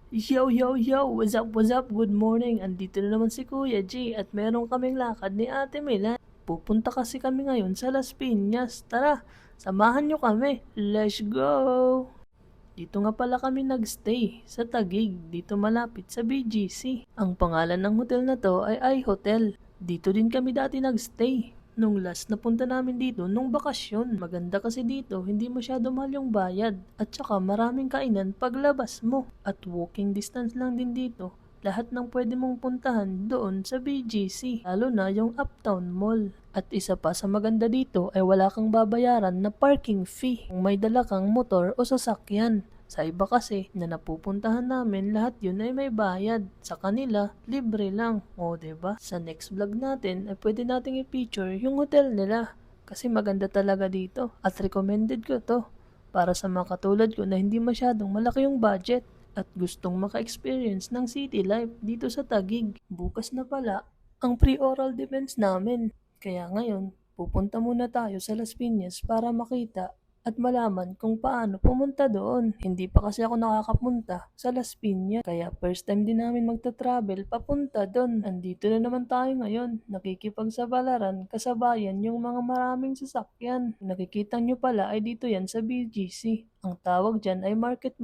Yo, yo, yo! What's up, what's up? Good morning! Andito na naman si Kuya G at meron kaming lakad ni Ate Milan. Pupunta kasi kami ngayon sa Las Piñas. Tara, samahan nyo kami. Let's go! Dito nga pala kami nagstay sa Taguig, dito malapit sa BGC. Ang pangalan ng hotel na to ay iHotel. Dito din kami dati nagstay. Nung last na punta namin dito, nung bakasyon. Maganda kasi dito, hindi masyado mahal yung bayad. At saka maraming kainan paglabas mo. At walking distance lang din dito. Lahat ng pwede mong puntahan doon sa BGC, lalo na yung Uptown Mall. At isa pa sa maganda dito ay wala kang babayaran na parking fee kung may dala kang motor o sasakyan. Sa iba kasi na napupuntahan namin, lahat yun ay may bayad. Sa kanila, libre lang. O diba? Sa next vlog natin ay pwede nating i-feature yung hotel nila. Kasi maganda talaga dito at recommended ko to para sa mga katulad ko na hindi masyadong malaki yung budget at gustong maka-experience ng city life dito sa Taguig. Bukas na pala ang pre-oral defense namin. Kaya ngayon, pupunta muna tayo sa Las Piñas para makita at malaman kung paano pumunta doon. Hindi pa kasi ako nakakapunta sa Las Piñas. Kaya first time din namin magta-travel papunta doon. Andito na naman tayo ngayon. Nakikipagsabalaran kasabayan yung mga maraming sasakyan. Nakikita nyo pala ay dito yan sa BGC. Ang tawag dyan ay market.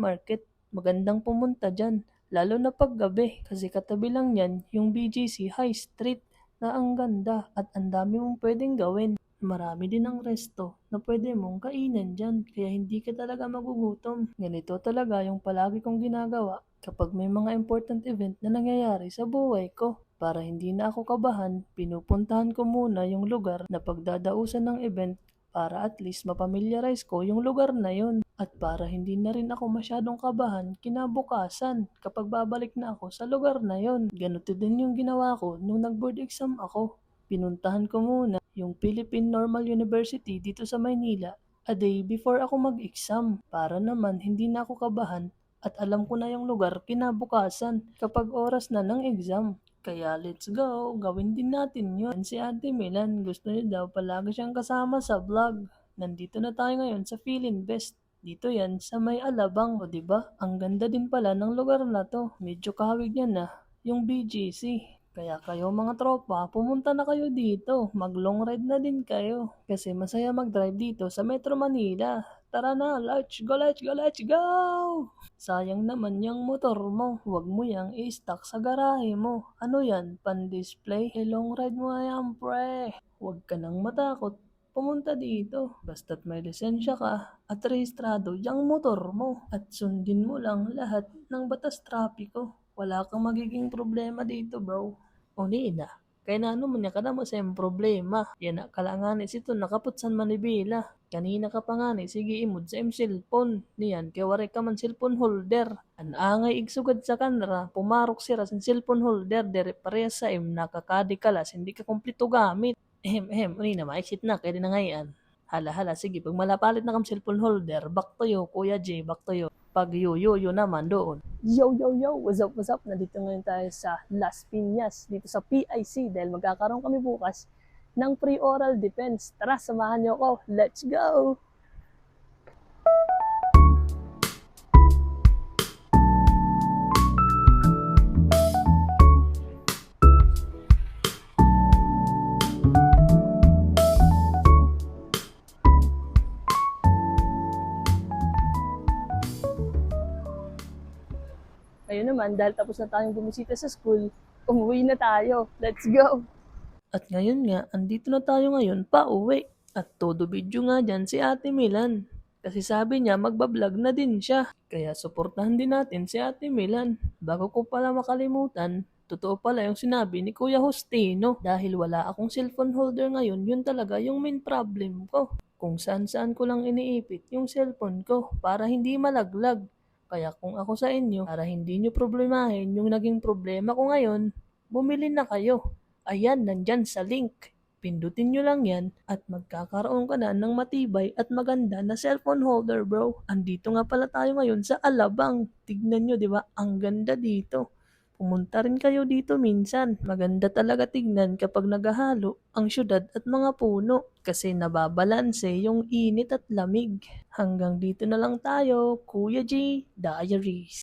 Magandang pumunta dyan. Lalo na pag gabi kasi katabi lang yan yung BGC High Street na ang ganda at ang dami mong pwedeng gawin. Marami din ang resto na pwede mong kainan dyan kaya hindi ka talaga magugutom. Ganito talaga yung palagi kong ginagawa kapag may mga important event na nangyayari sa buhay ko. Para hindi na ako kabahan, pinupuntahan ko muna yung lugar na pagdadausan ng event para at least mapamilyarize ko yung lugar na yun. At para hindi na rin ako masyadong kabahan kinabukasan kapag babalik na ako sa lugar na yun. Ganito din yung ginawa ko nung nag-board exam ako. Pinuntahan ko muna yung Philippine Normal University dito sa Maynila a day before ako mag-exam para naman hindi na ako kabahan at alam ko na yung lugar kinabukasan kapag oras na ng exam. Kaya let's go, gawin din natin yun. Si Ate Milan, gusto niya daw palagi siyang kasama sa vlog. Nandito na tayo ngayon sa Feeling Best. Dito yan sa may Alabang, o diba? Ang ganda din pala ng lugar na to. Medyo kahawig niya na yung BGC. Kaya kayo mga tropa, pumunta na kayo dito. Mag long ride na din kayo. Kasi masaya mag-drive dito sa Metro Manila. Tara na, let's go, let's go, let's go! Sayang naman yung motor mo. Huwag mo yang i-stock sa garahe mo. Ano yan, pan-display? Long ride mo yan, pre. Huwag ka nang matakot. Pumunta dito. Basta't may lisensya ka at rehistrado yung motor mo. At sundin mo lang lahat ng batas trapiko. Wala kang magiging problema dito, bro. O na. Kaya na ano man niya ka na mo sa problema. Yan na kalanganis ito nakaputsan manibila. Kanina ka pa nga ni, sige imod sa cellphone. Niyan, kaya wari ka man cellphone holder. An angay igsugad sa kanra, pumarok sira sa cellphone holder, dere parehas sa nakakadi kalas, hindi ka kompleto gamit. Uni na, ma-exit na, kaya na ngayon. Hala, sige, pag malapalit na kang cellphone holder, back to you, Kuya J, back to you. Pag yo naman doon. Yo, what's up? Nandito ngayon tayo sa Las Piñas, dito sa PIC, dahil magkakaroon kami bukas ng pre-oral defense. Tara, samahan niyo ako. Let's go! Ayun naman, dahil tapos na tayong bumisita sa school, umuwi na tayo. Let's go! At ngayon nga, andito na tayo ngayon pa uwi. At todo video nga dyan si Ate Milan. Kasi sabi niya magbablog na din siya. Kaya suportahan din natin si Ate Milan. Bago ko pala makalimutan, totoo pala yung sinabi ni Kuya Justino. Dahil wala akong cellphone holder ngayon, yun talaga yung main problem ko. Kung saan ko lang iniipit yung cellphone ko para hindi malaglag. Kaya kung ako sa inyo, para hindi nyo problemahin yung naging problema ko ngayon, bumili na kayo. Ayan, nandyan sa link. Pindutin nyo lang yan at magkakaroon ka na ng matibay at maganda na cellphone holder, bro. Andito nga pala tayo ngayon sa Alabang. Tignan nyo, di ba? Ang ganda dito. Pumunta rin kayo dito minsan. Maganda talaga tignan kapag naghahalo ang syudad at mga puno kasi nababalanse yung init at lamig. Hanggang dito na lang tayo, Kuya G Diaries.